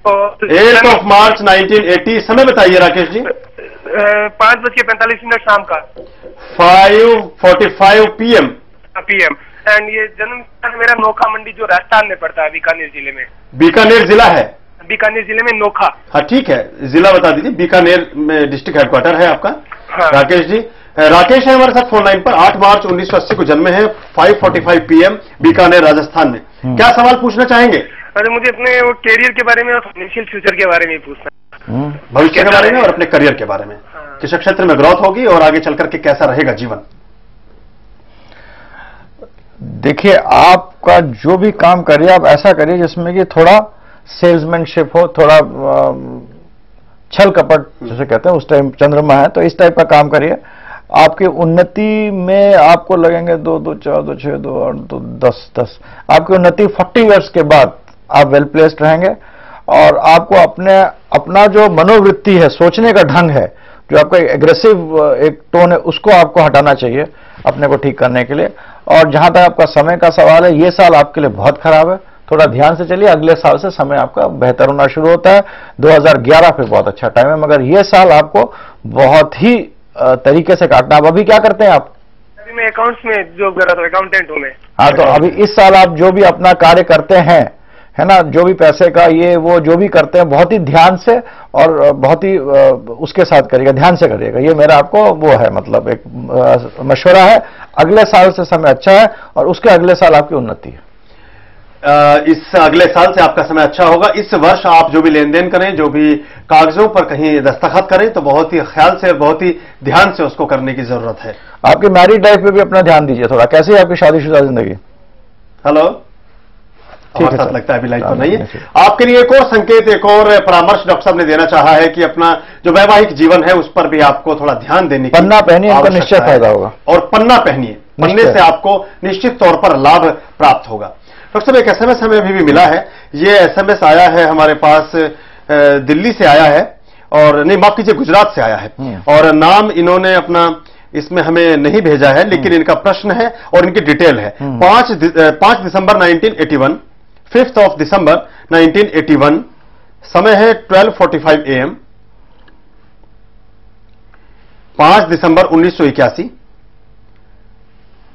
8 मार्च 1980। समय बताइए राकेश जी। 5:45 शाम का। 5:45 PM। एंड ये जन्म स्थान मेरा नोखा मंडी जो राजस्थान में पड़ता है, बीकानेर जिले में। बीकानेर जिला है? बीकानेर जिले में नोखा। हाँ ठीक है, जिला बता दीजिए। बीकानेर में डिस्ट्रिक्ट हेडक्वार्टर है आपका। हाँ। राकेश जी, राकेश है हमारे साथ फोन लाइन पर। 8 मार्च 1980 को जन्मे हैं, 5:45 PM, बीकानेर राजस्थान में। क्या सवाल पूछना चाहेंगे? अरे मुझे अपने वो कैरियर के बारे में और फाइनेंशियल फ्यूचर के बारे में पूछना है। भविष्य के बारे में और अपने करियर के बारे में। हाँ। किस क्षेत्र में ग्रोथ होगी और आगे चल करके कैसा रहेगा जीवन? देखिए, आपका जो भी काम करिए आप ऐसा करिए जिसमें कि थोड़ा सेल्समैनशिप हो, थोड़ा छल कपट जैसे कहते हैं, उस टाइम चंद्रमा है तो इस टाइप का काम करिए। आपकी उन्नति में आपको लगेंगे 2, 2, 4, 2, 6, 2, 8, 2, 10। आपकी उन्नति 40 इयर्स के बाद आप वेल प्लेस्ड रहेंगे। और आपको अपना जो मनोवृत्ति है, सोचने का ढंग है, जो आपका एग्रेसिव एक टोन है, उसको आपको हटाना चाहिए अपने को ठीक करने के लिए। और जहां तक आपका समय का सवाल है, ये साल आपके लिए बहुत खराब है, थोड़ा ध्यान से चलिए। अगले साल से समय आपका बेहतर होना शुरू होता है। 2011 फिर बहुत अच्छा टाइम है, मगर ये साल आपको बहुत ही तरीके से काटना। अब अभी क्या करते हैं आप? अभी मैं अकाउंट्स में जॉब कर रहा था, अकाउंटेंट हूं मैं। हाँ, तो अभी इस साल आप जो भी अपना कार्य करते हैं, है ना, जो भी पैसे का ये वो जो भी करते हैं, बहुत ही ध्यान से और बहुत ही उसके साथ करिएगा, ध्यान से करिएगा। ये मेरा आपको वो है, मतलब एक मशवरा है। अगले साल से समय अच्छा है और उसके अगले साल आपकी उन्नति है। इस अगले साल से आपका समय अच्छा होगा। इस वर्ष आप जो भी लेन देन करें, जो भी कागजों पर कहीं दस्तखत करें, तो बहुत ही ख्याल से, बहुत ही ध्यान से उसको करने की जरूरत है। आपकी मैरिड लाइफ पे भी अपना ध्यान दीजिए थोड़ा। कैसी है आपकी शादीशुदा जिंदगी? हेलो, ठीक है, लगता है अभी लाइन पर नहीं है। आपके लिए एक और संकेत, एक और परामर्श डॉक्टर साहब ने देना चाहा है कि अपना जो वैवाहिक जीवन है उस पर भी आपको थोड़ा ध्यान देने की पन्ना पहनिए, इनका निश्चित फायदा होगा। और पन्ना पहनिए, पन्ने से आपको निश्चित तौर पर लाभ प्राप्त होगा। डॉक्टर साहब, एक SMS हमें अभी भी मिला है। ये SMS आया है हमारे पास, दिल्ली से आया है, और नहीं माफ कीजिए, गुजरात से आया है। और नाम इन्होंने अपना इसमें हमें नहीं भेजा है, लेकिन इनका प्रश्न है और इनकी डिटेल है। 5 दिसंबर 1981, 5 दिसंबर 1981, समय है 12:45 AM। 5 दिसंबर 1981,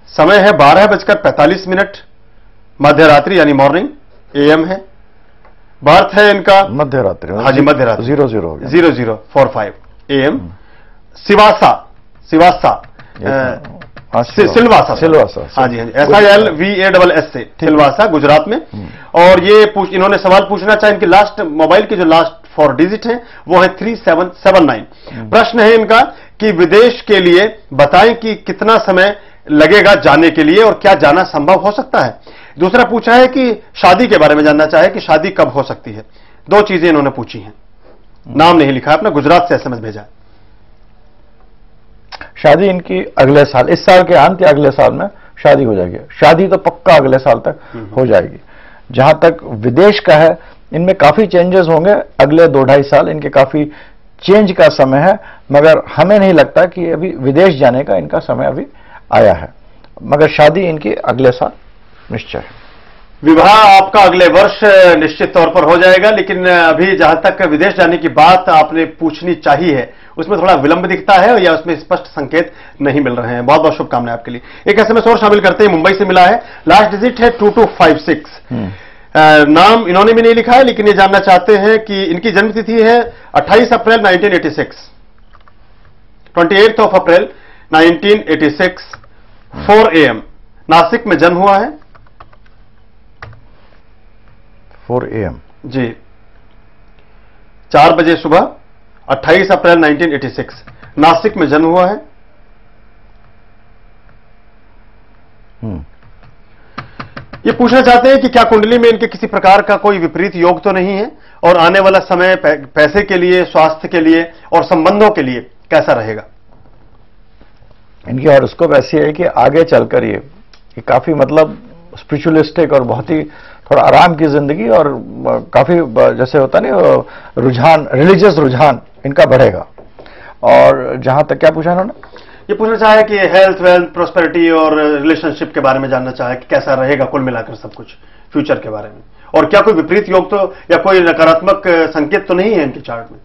समय है 12:45 मध्यरात्रि, यानी मॉर्निंग, AM है। बर्थ है इनका मध्यरात्रि। हाँ जी, मध्यरात्रि, 00:45 AM। सिलवासा, सिलवासा। हाँ जी, SILVASS से, सिलवासा, गुजरात में। और ये इन्होंने सवाल पूछना चाहे, इनकी लास्ट मोबाइल की जो लास्ट 4 डिजिट है वो है 3779। प्रश्न है इनका कि विदेश के लिए बताएं कि कितना समय लगेगा जाने के लिए और क्या जाना संभव हो सकता है। दूसरा पूछा है कि शादी के बारे में जानना चाहे कि शादी कब हो सकती है। 2 चीजें इन्होंने पूछी हैं। नाम नहीं लिखा, अपना गुजरात से SMS भेजा। शादी इनकी अगले साल, इस साल के अंत या अगले साल में शादी हो जाएगी। शादी तो पक्का अगले साल तक हो जाएगी। जहां तक विदेश का है, इनमें काफी चेंजेस होंगे। अगले 2-2.5 साल इनके काफी चेंज का समय है, मगर हमें नहीं लगता कि अभी विदेश जाने का इनका समय अभी आया है। मगर शादी इनकी अगले साल निश्चय है। विवाह आपका अगले वर्ष निश्चित तौर पर हो जाएगा, लेकिन अभी जहां तक विदेश जाने की बात आपने पूछनी चाहिए, उसमें थोड़ा विलंब दिखता है या उसमें स्पष्ट संकेत नहीं मिल रहे हैं। बहुत बहुत शुभकामनाएं आपके लिए। एक SMS और शामिल करते हैं, मुंबई से मिला है, लास्ट डिजिट है 2256। नाम इन्होंने भी नहीं लिखा है, लेकिन ये जानना चाहते हैं कि इनकी जन्मतिथि है 28 अप्रैल 1986, 28 अप्रैल 1986, 4 AM, नासिक में जन्म हुआ है। 4 AM जी, 4 बजे सुबह, 28 अप्रैल 1986, नासिक में जन्म हुआ है। ये पूछना चाहते हैं कि क्या कुंडली में इनके किसी प्रकार का कोई विपरीत योग तो नहीं है, और आने वाला समय पैसे के लिए, स्वास्थ्य के लिए और संबंधों के लिए कैसा रहेगा। इनकी हॉरोस्कोप ऐसी है कि आगे चलकर ये काफी मतलब स्पिरिचुअलिस्टिक और बहुत ही थोड़ा आराम की जिंदगी, और काफी जैसे होता नहीं रुझान, रिलीजियस रुझान इनका बढ़ेगा। और जहां तक क्या पूछा इन्होंने, ये पूछना चाहा है कि हेल्थ, वेल्थ, प्रोस्पेरिटी और रिलेशनशिप के बारे में जानना चाहा है कि कैसा रहेगा कुल मिलाकर सब कुछ फ्यूचर के बारे में, और क्या कोई विपरीत योग तो या कोई नकारात्मक संकेत तो नहीं है इनके चार्ट में?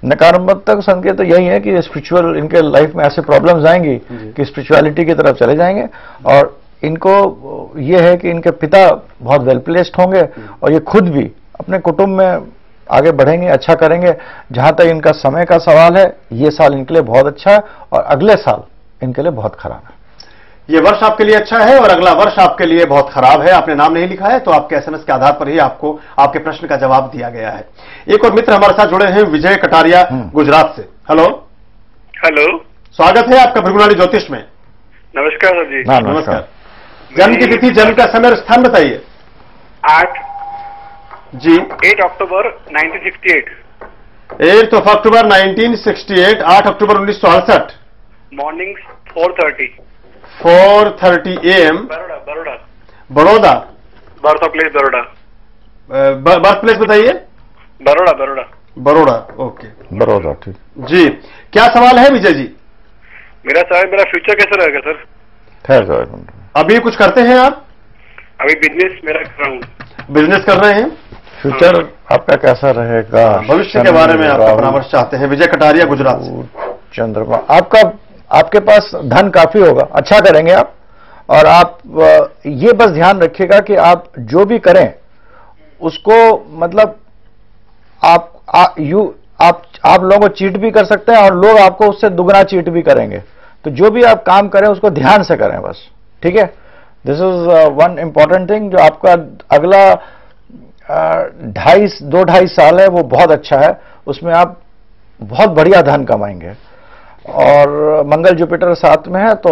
नकारात्मक संकेत तो यही है कि स्पिरिचुअल, इनके लाइफ में ऐसे प्रॉब्लम्स आएंगी कि स्पिरिचुअलिटी की तरफ चले जाएंगे, और इनको ये है कि इनके पिता बहुत वेल प्लेस्ड होंगे और ये खुद भी अपने कुटुंब में आगे बढ़ेंगे, अच्छा करेंगे। जहां तक इनका समय का सवाल है, ये साल इनके लिए बहुत अच्छा है और अगले साल इनके लिए बहुत खराब है। ये वर्ष आपके लिए अच्छा है और अगला वर्ष आपके लिए बहुत खराब है। आपने नाम नहीं लिखा है तो आपके एसएमएस के आधार पर ही आपको आपके प्रश्न का जवाब दिया गया है। एक और मित्र हमारे साथ जुड़े हैं, विजय कटारिया गुजरात से। हेलो। हेलो, स्वागत है आपका भृगुनाडी ज्योतिष में। नमस्कार सर जी। नमस्कार। जन्म की तिथि, जन्म का समय और स्थान बताइए। 8 अक्टूबर 1968। 8 अक्टूबर 1968, 8 अक्टूबर 1968। Morning 4:30 AM। Baroda. Baroda. Birth place Baroda. Birth place बताइए। बड़ौदा। ओके, बड़ौदा, ठीक जी। क्या सवाल है विजय जी? मेरा फ्यूचर कैसा रहेगा सर? ठहर, अभी कुछ करते हैं आप? अभी बिजनेस मेरा कर रहा हूँ। बिजनेस कर रहे हैं। फ्यूचर आपका कैसा रहेगा? भविष्य के बारे में आपका परामर्श चाहते हैं। विजय कटारिया गुजरात से। चंद्रमा, आपके पास धन काफी होगा, अच्छा करेंगे आप। और आप ये बस ध्यान रखिएगा कि आप जो भी करें उसको मतलब आप लोगों को चीट भी कर सकते हैं और लोग आपको उससे दुगना चीट भी करेंगे। तो जो भी आप काम करें उसको ध्यान से करें बस, ठीक है? This is one important thing. जो आपका अगला 2-2.5 साल है वो बहुत अच्छा है, उसमें आप बहुत बढ़िया धन कमाएंगे। और मंगल जुपिटर साथ में है तो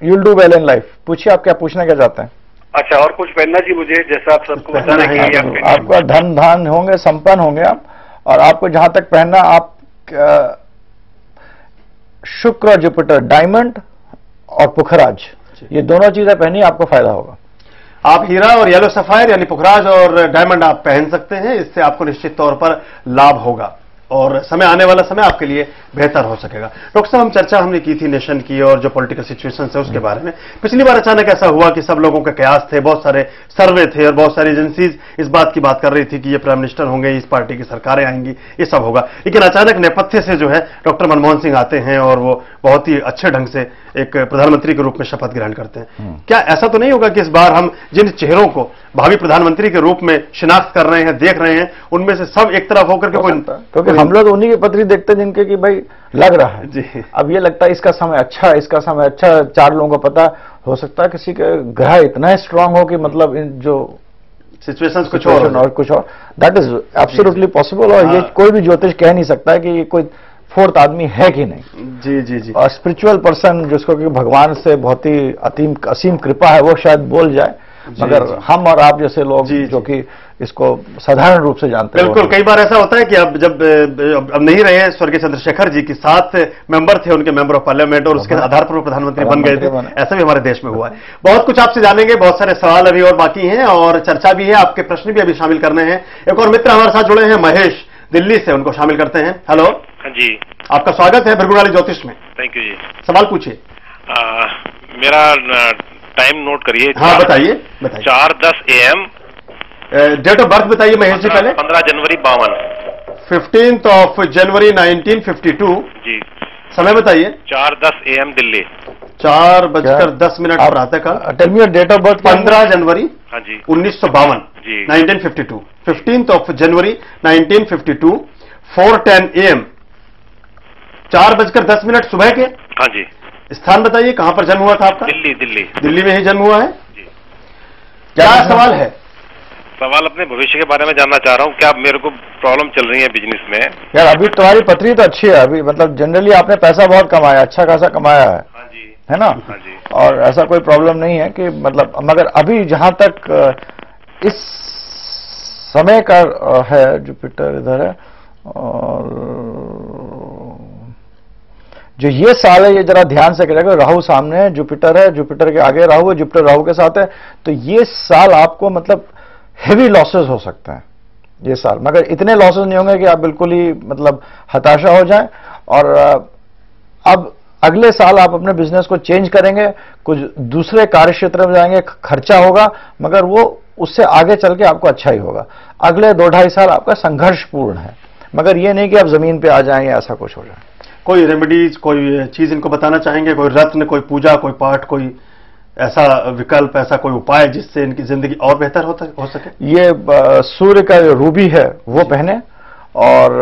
you will do well in life. पूछिए, आप क्या पूछना क्या चाहते हैं? अच्छा, और कुछ पहनना जी मुझे, जैसा आप सबको बता रहे हैं। आपका धन धान होंगे, संपन्न होंगे आप। और आपको जहां तक पहनना, आप शुक्र जुपिटर डायमंड और पुखराज, ये दोनों चीजें पहनी, आपको फायदा होगा। आप हीरा और येलो सफायर यानी पुखराज और डायमंड आप पहन सकते हैं, इससे आपको निश्चित तौर पर लाभ होगा और समय आने वाला समय आपके लिए बेहतर हो सकेगा। डॉक्टर साहब, चर्चा हमने की थी नेशन की और जो पॉलिटिकल सिचुएशन है उसके बारे में। पिछली बार अचानक ऐसा हुआ कि सब लोगों के कयास थे, बहुत सारे सर्वे थे और बहुत सारी एजेंसीज इस बात की बात कर रही थी कि ये प्राइम मिनिस्टर होंगे, इस पार्टी की सरकारें आएंगी, ये सब होगा। लेकिन अचानक नेपथ्य से जो है डॉक्टर मनमोहन सिंह आते हैं और वो बहुत ही अच्छे ढंग से एक प्रधानमंत्री के रूप में शपथ ग्रहण करते हैं। क्या ऐसा तो नहीं होगा कि इस बार हम जिन चेहरों को भावी प्रधानमंत्री के रूप में शिनाख्त कर रहे हैं, देख रहे हैं, उनमें से सब एक तरफ होकर के कोई, क्योंकि हम लोग उन्हीं की पत्री देखते हैं जिनके कि भाई लग रहा है जी। अब ये लगता है इसका समय अच्छा है, इसका समय अच्छा है। 4 लोगों को पता हो सकता है किसी का ग्रह इतना स्ट्रांग हो कि मतलब इन जो सिचुएशंस कुछ और दैट इज एब्सोल्युटली पॉसिबल। और ये कोई भी ज्योतिष कह नहीं सकता है कि ये कोई फोर्थ आदमी है कि नहीं। जी जी जी। और स्पिरिचुअल पर्सन जिसको कि भगवान से बहुत ही असीम कृपा है वो शायद बोल जाए, मगर हम और आप जैसे लोग जो कि इसको साधारण रूप से जानते हैं। बिल्कुल, कई बार ऐसा होता है कि अब जब अब नहीं रहे स्वर्गीय चंद्रशेखर जी की 7 मेंबर थे उनके मेंबर ऑफ पार्लियामेंट और उसके आधार पर वो प्रधानमंत्री बन गए थे। ऐसा भी हमारे देश में हुआ है। बहुत कुछ आपसे जानेंगे, बहुत सारे सवाल अभी और बाकी हैं और चर्चा भी है, आपके प्रश्न भी अभी शामिल करने हैं। एक और मित्र हमारे साथ जुड़े हैं, महेश दिल्ली से, उनको शामिल करते हैं। हेलो जी, आपका स्वागत है भृगुनाडी ज्योतिष में। थैंक यू जी। सवाल पूछिए। मेरा टाइम नोट करिए। हाँ बताइए बताइए। 4:10 AM। डेट ऑफ बर्थ बताइए महेश जी पहले। 15 जनवरी 52। 15 जनवरी 1952 जी। समय बताइए। 4:10 AM दिल्ली। 4:10 प्रातःकाल। Tell me your date of birth. 15 जनवरी हाँ जी 1952 जी 1952। 15 जनवरी 1952 4:10 AM 4:10 सुबह के। हाँ जी। स्थान बताइए, कहां पर जन्म हुआ था आपका? दिल्ली। दिल्ली दिल्ली में ही जन्म हुआ है जी। क्या सवाल है? सवाल अपने भविष्य के बारे में जानना चाह रहा हूँ। क्या मेरे को प्रॉब्लम चल रही है बिजनेस में? यार अभी तुम्हारी पत्री तो अच्छी है, अभी मतलब जनरली आपने पैसा बहुत कमाया, अच्छा खासा कमाया है। हाँ जी। है ना? हाँ जी। और ऐसा कोई प्रॉब्लम नहीं है कि मतलब, मगर अभी जहां तक इस समय का है, जुपिटर इधर है और जो ये साल है ये जरा ध्यान से करेगा। राहु सामने है, जुपिटर है, जुपिटर के आगे राहु है, जुपिटर राहु के साथ है। तो ये साल आपको मतलब हेवी लॉसेस हो सकते हैं ये साल, मगर इतने लॉसेस नहीं होंगे कि आप बिल्कुल ही मतलब हताशा हो जाएं। और अब अगले साल आप अपने बिजनेस को चेंज करेंगे, कुछ दूसरे कार्य क्षेत्र में जाएंगे, खर्चा होगा, मगर वो उससे आगे चल के आपको अच्छा ही होगा। अगले 2-2.5 साल आपका संघर्षपूर्ण है, मगर ये नहीं कि आप जमीन पे आ जाएंगे, ऐसा कुछ हो जाए। कोई रेमेडीज, कोई चीज इनको बताना चाहेंगे? कोई रत्न, कोई पूजा, कोई पाठ, कोई ऐसा विकल्प, ऐसा कोई उपाय जिससे इनकी जिंदगी और बेहतर हो सके? ये सूर्य का जो रूबी है वो पहने, और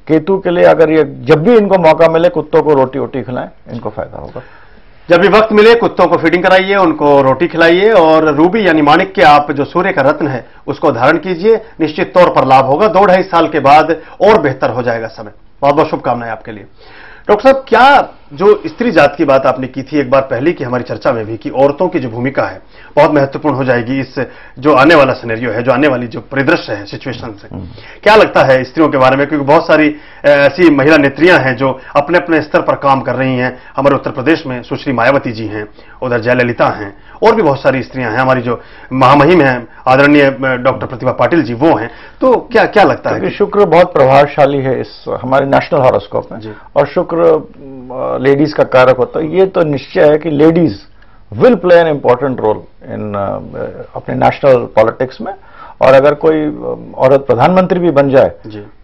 केतु के लिए अगर ये जब भी इनको मौका मिले कुत्तों को रोटी वोटी खिलाएं, इनको फायदा होगा। जब भी वक्त मिले कुत्तों को फीडिंग कराइए, उनको रोटी खिलाइए, और रूबी यानी माणिक के आप जो सूर्य का रत्न है उसको धारण कीजिए, निश्चित तौर पर लाभ होगा। 2-2.5 साल के बाद और बेहतर हो जाएगा समय। बहुत बहुत शुभकामनाएं आपके लिए। डॉक्टर साहब, क्या जो स्त्री जात की बात आपने की थी एक बार पहले की हमारी चर्चा में भी, कि औरतों की जो भूमिका है बहुत महत्वपूर्ण हो जाएगी इस जो आने वाला सिनेरियो है, जो आने वाली जो परिदृश्य है सिचुएशन से, क्या लगता है स्त्रियों के बारे में? क्योंकि बहुत सारी ऐसी महिला नेत्रियां हैं जो अपने अपने स्तर पर काम कर रही हैं। हमारे उत्तर प्रदेश में सुश्री मायावती जी हैं, उधर जयललिता हैं, और भी बहुत सारी स्त्रियां हैं। हमारी जो महामहिम हैं आदरणीय डॉक्टर प्रतिभा पाटिल जी, वो हैं। तो क्या क्या लगता है? शुक्र बहुत प्रभावशाली है इस हमारे नेशनल हॉरोस्कोप में, और शुक्र लेडीज का कारक होता है। ये तो निश्चय है कि ladies will play an important role in अपने नेशनल पॉलिटिक्स में, और अगर कोई औरत प्रधानमंत्री भी बन जाए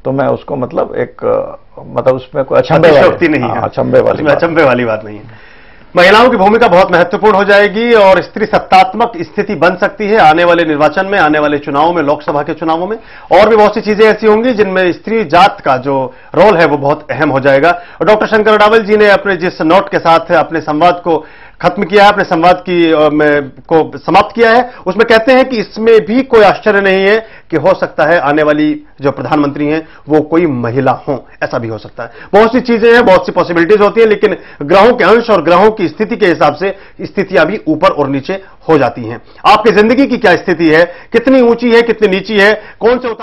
तो मैं उसको मतलब उसमें कोई अचंभे वाली बात नहीं है। महिलाओं की भूमिका बहुत महत्वपूर्ण हो जाएगी और स्त्री सत्तात्मक स्थिति बन सकती है आने वाले निर्वाचन में, आने वाले चुनावों में, लोकसभा के चुनावों में। और भी बहुत सी चीजें ऐसी होंगी जिनमें स्त्री जात का जो रोल है वो बहुत अहम हो जाएगा। और डॉक्टर शंकर अडावल जी ने अपने जिस नोट के साथ अपने संवाद को खत्म किया है, अपने संवाद को समाप्त किया है, उसमें कहते हैं कि इसमें भी कोई आश्चर्य नहीं है कि हो सकता है आने वाली जो प्रधानमंत्री हैं वो कोई महिला हो, ऐसा भी हो सकता है। बहुत सी चीजें हैं, बहुत सी पॉसिबिलिटीज होती हैं, लेकिन ग्रहों के अंश और ग्रहों की स्थिति के हिसाब से स्थितियां भी ऊपर और नीचे हो जाती हैं। आपकी जिंदगी की क्या स्थिति है, कितनी ऊंची है, कितनी नीची है, कौन से उतार